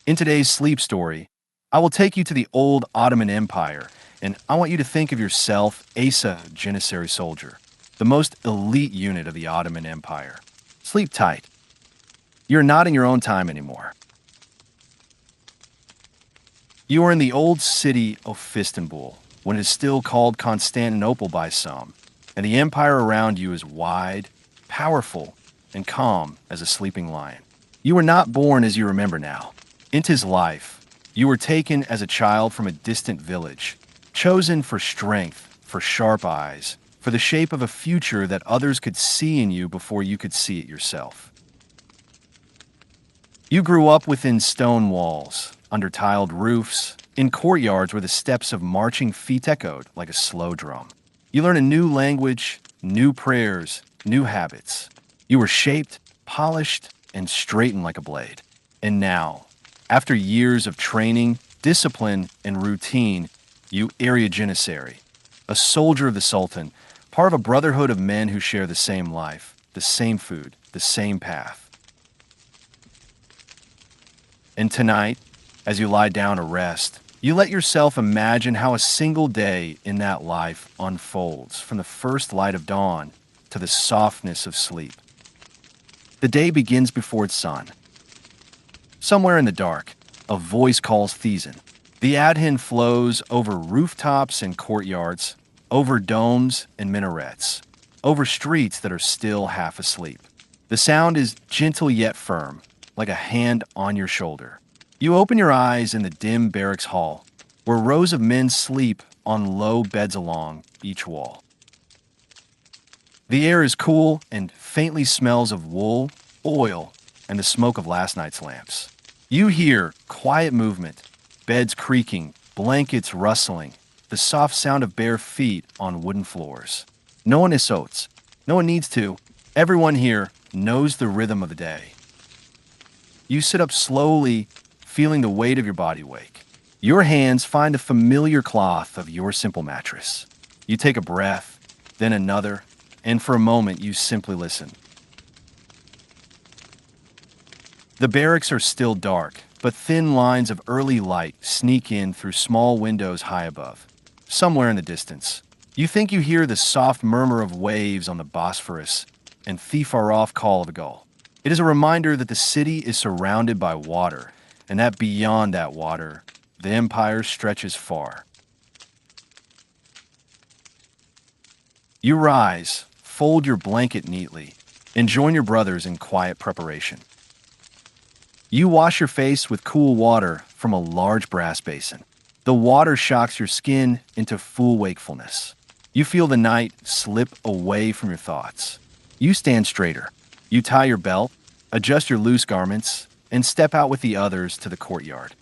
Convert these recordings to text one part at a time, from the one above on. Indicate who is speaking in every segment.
Speaker 1: In today's sleep story, I will take you to the old Ottoman Empire, and I want you to think of yourself as a Janissary soldier, the most elite unit of the Ottoman Empire. Sleep tight. You're not in your own time anymore. You are in the old city of Istanbul, when it is still called Constantinople by some, and the empire around you is wide, powerful, and calm as a sleeping lion. You were not born as you remember now. Into his life, you were taken as a child from a distant village, chosen for strength, for sharp eyes, for the shape of a future that others could see in you before you could see it yourself. You grew up within stone walls, under tiled roofs, in courtyards where the steps of marching feet echoed like a slow drum. You learned a new language, new prayers, new habits. You were shaped, polished, and straightened like a blade. And now, after years of training, discipline, and routine, you are a Janissary, a soldier of the Sultan, part of a brotherhood of men who share the same life, the same food, the same path. And tonight, as you lie down to rest, you let yourself imagine how a single day in that life unfolds from the first light of dawn to the softness of sleep. The day begins before its sun. Somewhere in the dark, a voice calls Thiessen. The Adhin flows over rooftops and courtyards, over domes and minarets, over streets that are still half asleep. The sound is gentle yet firm, like a hand on your shoulder. You open your eyes in the dim barracks hall, where rows of men sleep on low beds along each wall. The air is cool and faintly smells of wool, oil, and the smoke of last night's lamps. You hear quiet movement, beds creaking, blankets rustling, the soft sound of bare feet on wooden floors. No one isotes. No one needs to. Everyone here knows the rhythm of the day. You sit up slowly, feeling the weight of your body wake. Your hands find the familiar cloth of your simple mattress. You take a breath, then another, and for a moment you simply listen. The barracks are still dark, but thin lines of early light sneak in through small windows high above. Somewhere in the distance, you think you hear the soft murmur of waves on the Bosphorus and the far-off call of a gull. It is a reminder that the city is surrounded by water, and that beyond that water, the empire stretches far. You rise, fold your blanket neatly, and join your brothers in quiet preparation. You wash your face with cool water from a large brass basin. The water shocks your skin into full wakefulness. You feel the night slip away from your thoughts. You stand straighter. You tie your belt, adjust your loose garments, and step out with the others to the courtyard.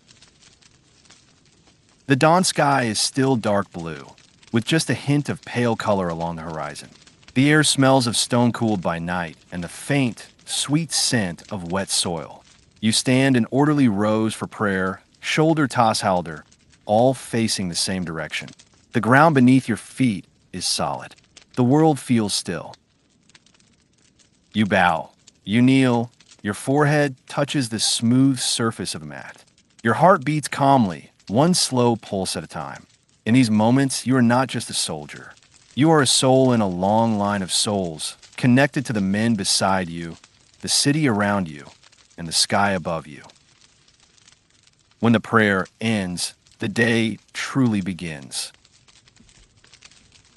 Speaker 1: The dawn sky is still dark blue, with just a hint of pale color along the horizon. The air smells of stone cooled by night and the faint, sweet scent of wet soil. You stand in orderly rows for prayer, shoulder toss halder, all facing the same direction. The ground beneath your feet is solid. The world feels still. You bow. You kneel. Your forehead touches the smooth surface of the mat. Your heart beats calmly, one slow pulse at a time. In these moments, you are not just a soldier. You are a soul in a long line of souls, connected to the men beside you, the city around you, and the sky above you. When the prayer ends, the day truly begins.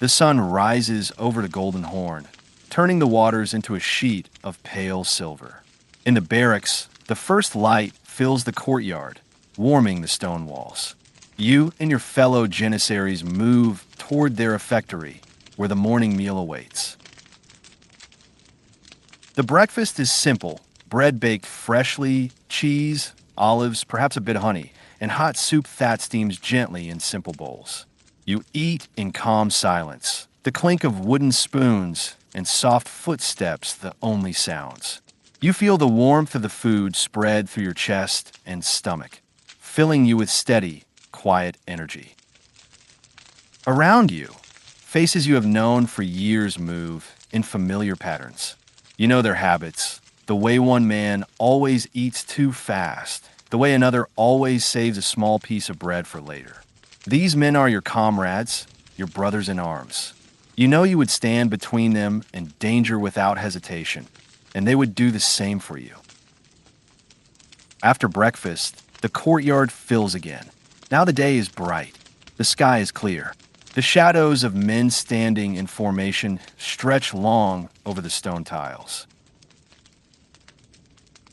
Speaker 1: The sun rises over the golden horn, turning the waters into a sheet of pale silver. In the barracks, the first light fills the courtyard, warming the stone walls. You and your fellow Janissaries move toward their refectory, where the morning meal awaits. The breakfast is simple: bread baked freshly, cheese, olives, perhaps a bit of honey, and hot soup that steams gently in simple bowls. You eat in calm silence, the clink of wooden spoons and soft footsteps the only sounds. You feel the warmth of the food spread through your chest and stomach, filling you with steady, quiet energy. Around you, faces you have known for years move in familiar patterns. You know their habits, the way one man always eats too fast the way another always saves a small piece of bread for later. These men are your comrades, your brothers in arms. You know you would stand between them and danger without hesitation, and they would do the same for you. After breakfast, the courtyard fills again. Now the day is bright. The sky is clear. The shadows of men standing in formation stretch long over the stone tiles.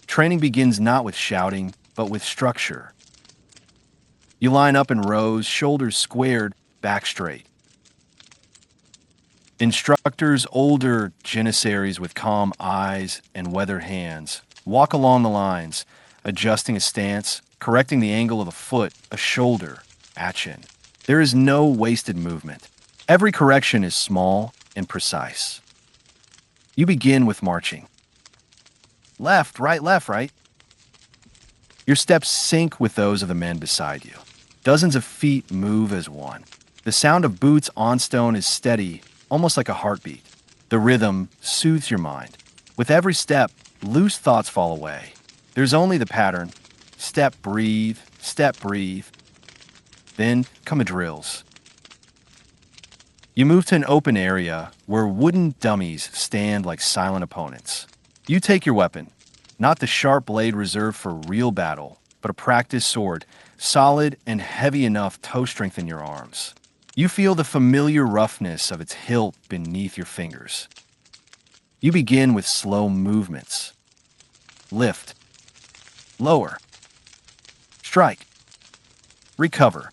Speaker 1: Training begins not with shouting, but with structure. You line up in rows, shoulders squared, back straight. Instructors, older Janissaries with calm eyes and weathered hands, walk along the lines, adjusting a stance, correcting the angle of a foot, a shoulder, action. There is no wasted movement. Every correction is small and precise. You begin with marching. Left, right. Your steps sync with those of the men beside you. Dozens of feet move as one. The sound of boots on stone is steady, almost like a heartbeat. The rhythm soothes your mind. With every step, loose thoughts fall away. There's only the pattern. Step, breathe, step, breathe. Then come the drills. You move to an open area where wooden dummies stand like silent opponents. You take your weapon, not the sharp blade reserved for real battle, but a practiced sword, solid and heavy enough to strengthen your arms. You feel the familiar roughness of its hilt beneath your fingers. You begin with slow movements. Lift. Lower. Strike. Recover.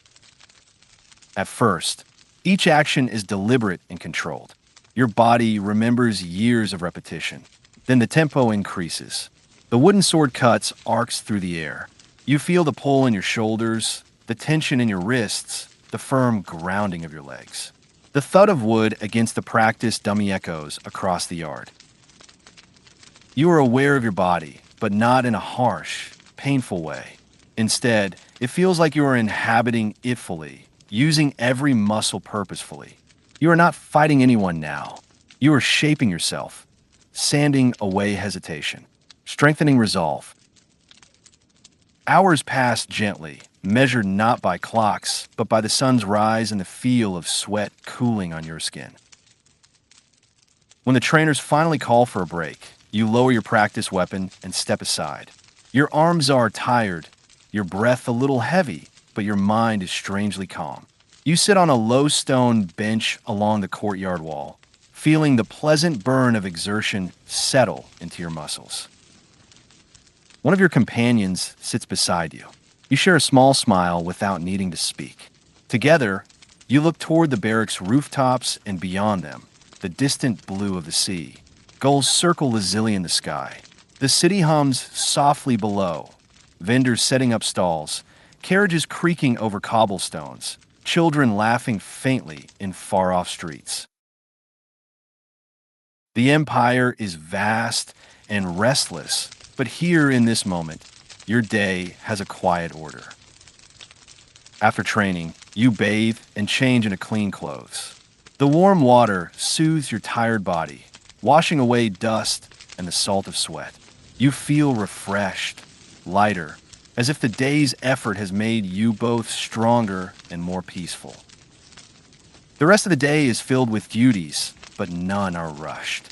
Speaker 1: At first, each action is deliberate and controlled. Your body remembers years of repetition. Then the tempo increases. The wooden sword cuts arcs through the air. You feel the pull in your shoulders, the tension in your wrists, the firm grounding of your legs. The thud of wood against the practiced dummy echoes across the yard. You are aware of your body, but not in a harsh, painful way. Instead, it feels like you are inhabiting it fully, using every muscle purposefully. You are not fighting anyone now. You are shaping yourself, sanding away hesitation, strengthening resolve. Hours pass gently, measured not by clocks, but by the sun's rise and the feel of sweat cooling on your skin. When the trainers finally call for a break, you lower your practice weapon and step aside. Your arms are tired, your breath a little heavy, but your mind is strangely calm. You sit on a low stone bench along the courtyard wall, feeling the pleasant burn of exertion settle into your muscles. One of your companions sits beside you. You share a small smile without needing to speak. Together, you look toward the barracks' rooftops and beyond them, the distant blue of the sea. Gulls circle lazily in the sky. The city hums softly below, vendors setting up stalls, carriages creaking over cobblestones, children laughing faintly in far-off streets. The empire is vast and restless, but here in this moment, your day has a quiet order. After training, you bathe and change into clean clothes. The warm water soothes your tired body, washing away dust and the salt of sweat. You feel refreshed, lighter, as if the day's effort has made you both stronger and more peaceful. The rest of the day is filled with duties, but none are rushed.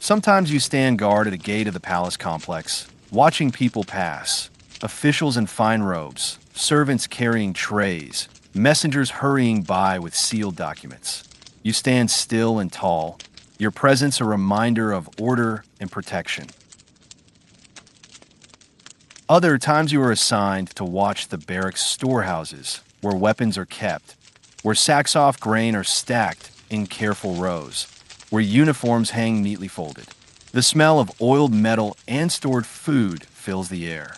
Speaker 1: Sometimes you stand guard at a gate of the palace complex, watching people pass, officials in fine robes, servants carrying trays, messengers hurrying by with sealed documents. You stand still and tall, your presence a reminder of order and protection. Other times you are assigned to watch the barracks storehouses, where weapons are kept, where sacks off grain are stacked in careful rows, where uniforms hang neatly folded. The smell of oiled metal and stored food fills the air.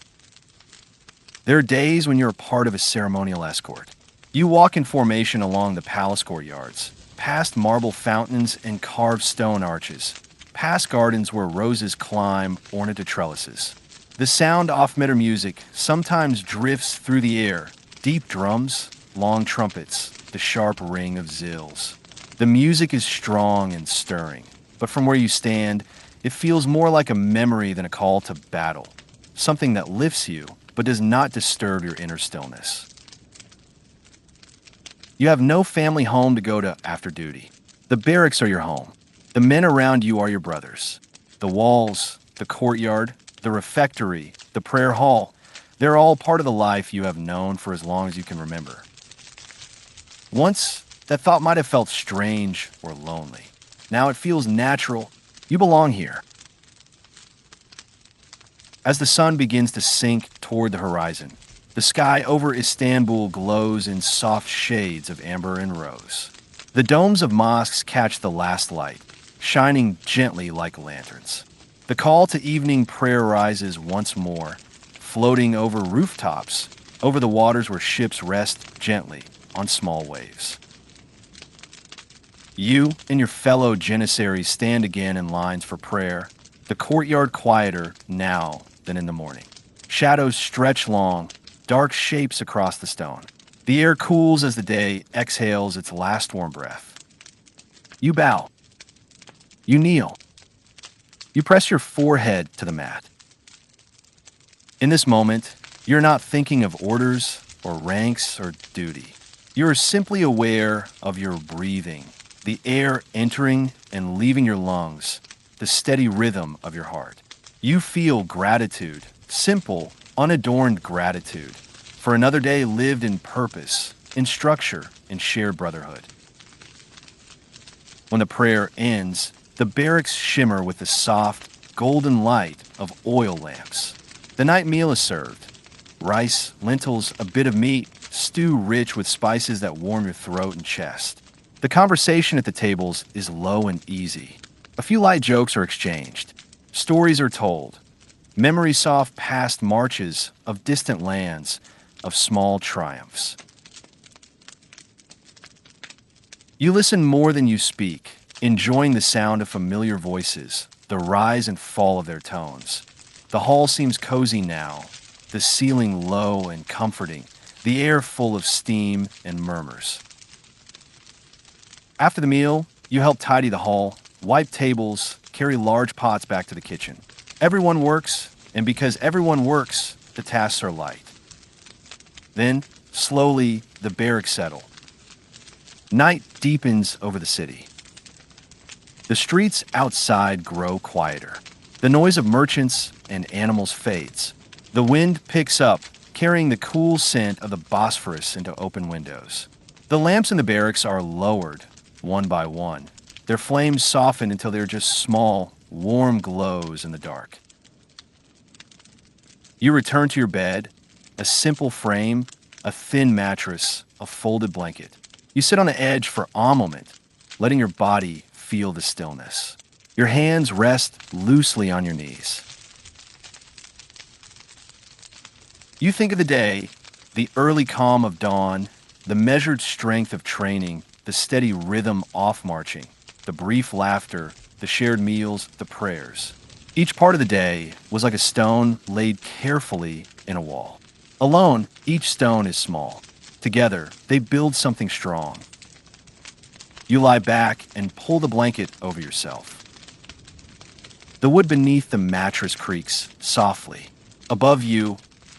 Speaker 1: There are days when you're part of a ceremonial escort. You walk in formation along the palace courtyards, past marble fountains and carved stone arches, past gardens where roses climb ornate trellises. The sound off-meter music sometimes drifts through the air, deep drums, long trumpets, the sharp ring of zills. The music is strong and stirring, but from where you stand, it feels more like a memory than a call to battle. something that lifts you but does not disturb your inner stillness. You have no family home to go to after duty. The barracks are your home. The men around you are your brothers. The walls, the courtyard, the refectory, the prayer hall, they're all part of the life you have known for as long as you can remember. Once, that thought might have felt strange or lonely. Now it feels natural. You belong here. As the sun begins to sink toward the horizon, the sky over Istanbul glows in soft shades of amber and rose. The domes of mosques catch the last light, shining gently like lanterns. The call to evening prayer rises once more, floating over rooftops, over the waters where ships rest gently on small waves. You and your fellow Janissaries stand again in lines for prayer, the courtyard quieter now than in the morning. Shadows stretch long, dark shapes across the stone. The air cools as the day exhales its last warm breath. You bow. You kneel. You press your forehead to the mat. In this moment, you're not thinking of orders or ranks or duty. You are simply aware of your breathing, the air entering and leaving your lungs, the steady rhythm of your heart. You feel gratitude, simple, unadorned gratitude, for another day lived in purpose, in structure, in shared brotherhood. When the prayer ends, the barracks shimmer with the soft, golden light of oil lamps. The night meal is served. Rice, lentils, a bit of meat, stew rich with spices that warm your throat and chest. The conversation at the tables is low and easy. A few light jokes are exchanged. Stories are told. Memories soft past marches of distant lands, of small triumphs. You listen more than you speak, enjoying the sound of familiar voices, the rise and fall of their tones. The hall seems cozy now, the ceiling low and comforting, the air full of steam and murmurs. After the meal, you help tidy the hall, wipe tables, carry large pots back to the kitchen. Everyone works, and because everyone works, the tasks are light. Then, slowly, the barracks settle. Night deepens over the city. The streets outside grow quieter. The noise of merchants and animals fades. The wind picks up, carrying the cool scent of the Bosphorus into open windows. The lamps in the barracks are lowered, one by one. Their flames soften until they're just small, warm glows in the dark. You return to your bed, a simple frame, a thin mattress, a folded blanket. You sit on the edge for a moment, letting your body feel the stillness. Your hands rest loosely on your knees. You think of the day, the early calm of dawn, the measured strength of training, the steady rhythm off-marching, the brief laughter, the shared meals, the prayers. Each part of the day was like a stone laid carefully in a wall. Alone, each stone is small. Together, they build something strong. You lie back and pull the blanket over yourself. The wood beneath the mattress creaks softly. Above you,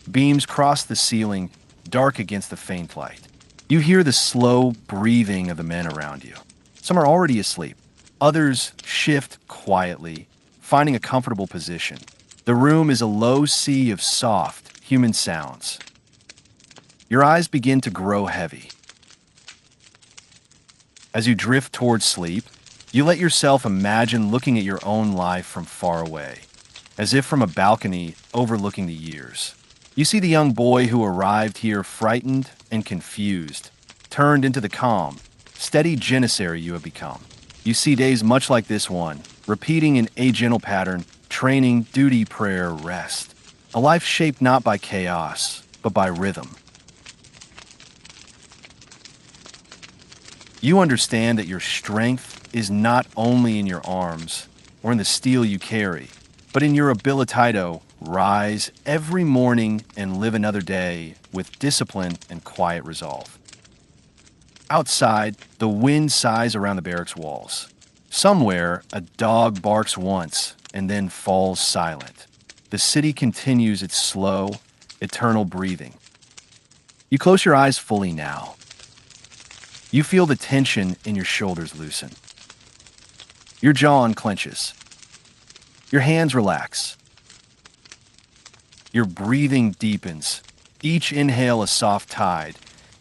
Speaker 1: beams cross the ceiling, dark against the faint light. You hear the slow breathing of the men around you. Some are already asleep. Others shift quietly, finding a comfortable position. The room is a low sea of soft, human sounds. Your eyes begin to grow heavy. As you drift towards sleep, you let yourself imagine looking at your own life from far away, as if from a balcony overlooking the years. You see the young boy who arrived here frightened and confused, turned into the calm, steady Janissary you have become. You see days much like this one, repeating an agental pattern, training, duty, prayer, rest. A life shaped not by chaos, but by rhythm. You understand that your strength is not only in your arms or in the steel you carry, but in your abilitato, rise every morning and live another day with discipline and quiet resolve. Outside, the wind sighs around the barracks walls. Somewhere, a dog barks once and then falls silent. the city continues its slow, eternal breathing. You close your eyes fully now. You feel the tension in your shoulders loosen. Your jaw unclenches. Your hands relax. Your breathing deepens. Each inhale a soft tide.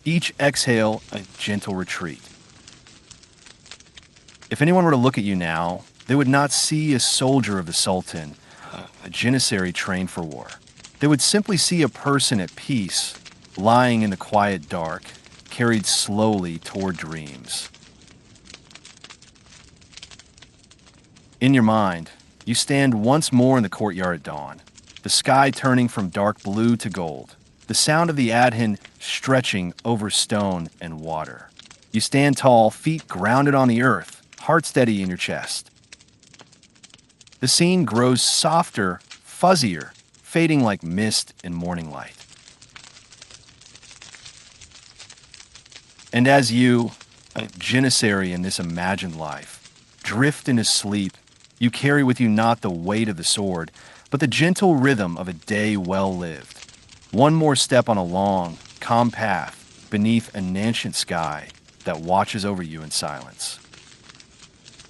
Speaker 1: Each exhale a gentle retreat. If anyone were to look at you now, they would not see a soldier of the Sultan, a Janissary trained for war. They would simply see a person at peace, lying in the quiet dark, carried slowly toward dreams. In your mind, you stand once more in the courtyard at dawn, the sky turning from dark blue to gold, the sound of the adhin stretching over stone and water. You stand tall, feet grounded on the earth, heart steady in your chest. The scene grows softer, fuzzier, fading like mist in morning light. And as you, a Janissary in this imagined life, drift into sleep, you carry with you not the weight of the sword, but the gentle rhythm of a day well lived. One more step on a long, calm path beneath an ancient sky that watches over you in silence.